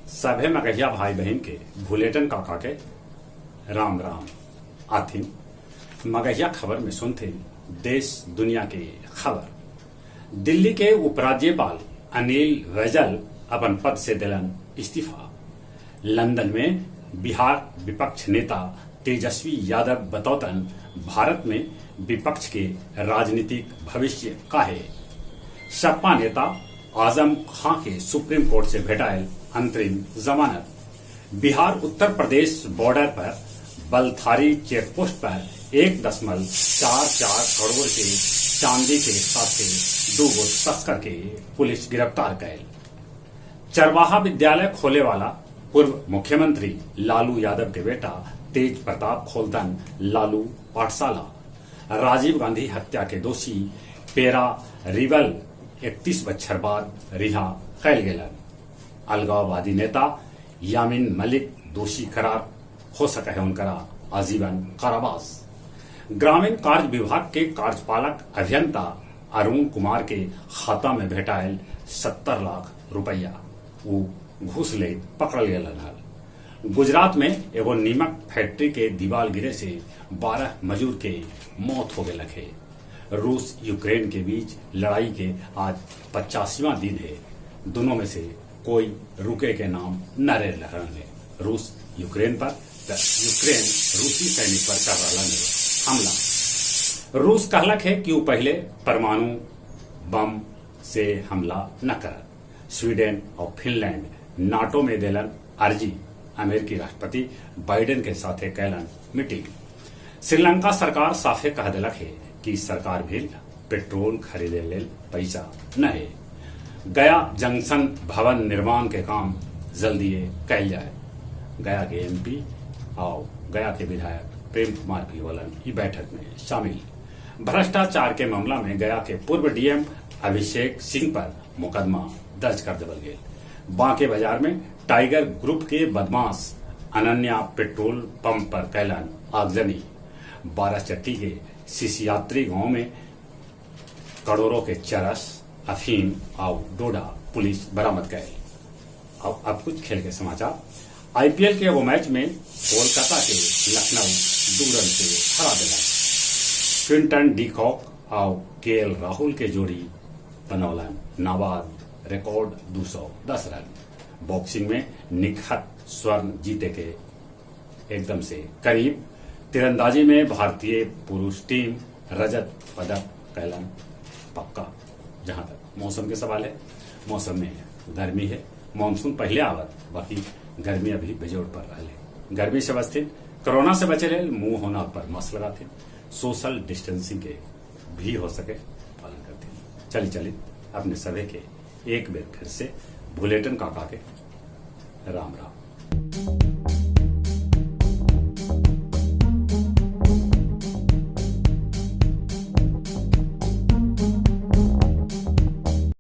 सभे मगहिया भाई बहन के भुलेटन काका के राम राम। आथिन मगहिया खबर में सुनते देश दुनिया के खबर। दिल्ली के उपराज्यपाल अनिल बैजल अपन पद से दिलन इस्तीफा। लंदन में बिहार विपक्ष नेता तेजस्वी यादव बतौतन भारत में विपक्ष के राजनीतिक भविष्य का है। सपा नेता आजम खां के सुप्रीम कोर्ट से भेटायल अंतरिम जमानत। बिहार उत्तर प्रदेश बॉर्डर पर बलथारी चेकपोस्ट पर 1.44 करोड़ के चांदी के साथ दूगो तस्कर के पुलिस गिरफ्तार कैल। चरवाहा विद्यालय खोले वाला पूर्व मुख्यमंत्री लालू यादव के बेटा तेज प्रताप खोलतन लालू पाठशाला। राजीव गांधी हत्या के दोषी पेरा रिवल 31 बछर बाद रिहा कैल गेलन। अलगाववादी नेता यामीन मलिक दोषी करार हो सके है उनकरा आजीवन कारावास। ग्रामीण कार्य विभाग के कार्यपालक अभियंता अरुण कुमार के खाता में भेटायल 70 लाख रुपया वो घूस ले पकड़ल गेलन हल। गुजरात में एगो नीमक फैक्ट्री के दीवार गिरे से 12 मजदूर के मौत हो गए है। रूस यूक्रेन के बीच लड़ाई के आज 85वां दिन है। दोनों में से कोई रुके के नाम न ले रहे। रूस यूक्रेन पर यूक्रेन रूसी सैनिक पर कर रहा है हमला। रूस कहलक है कि वो पहले परमाणु बम से हमला न कर। स्वीडन और फिनलैंड नाटो में देलन अर्जी। अमेरिकी राष्ट्रपति बाइडेन के साथ कैलन मीटिंग। श्रीलंका सरकार साफे कह दिलक है कि सरकार भी पेट्रोल खरीदे ले पैसा न है। गया जंक्शन भवन निर्माण के काम जल्दी कैल जाए। गया के एमपी और गया के विधायक प्रेम कुमार भी वलन ई बैठक में शामिल। भ्रष्टाचार के मामला में गया के पूर्व डीएम अभिषेक सिंह पर मुकदमा दर्ज कर देवल गये। बांके बाजार में टाइगर ग्रुप के बदमाश अनन्या पेट्रोल पंप पर कैलन आगजनी। 12 चट्टी के शिशयात्री गांव में करोड़ों के चरस अफीम और डोडा पुलिस बरामद करे। अब कुछ खेल के समाचार। आईपीएल के वो मैच में कोलकाता के लखनऊ 2 रन से हरा दिला। क्विंटन डी कॉक और केएल राहुल के जोड़ी बनौलन नाबाद रिकॉर्ड 210 रन। बॉक्सिंग में निखत स्वर्ण जीते के एकदम से करीब। तीरंदाजी में भारतीय पुरुष टीम रजत पदक कैलन पक्का। जहां तक मौसम के सवाल है, मौसम में गर्मी है। मानसून पहले आवत, बाकी गर्मी अभी बेजोड़ पर रहे। गर्मी से बचते कोरोना से बचे रहे, मुंह होना पर मास्क लगाते, सोशल डिस्टेंसिंग के भी हो सके पालन करते। चली अपने सभी के एक बार फिर से भुलेटन काका के राम राम।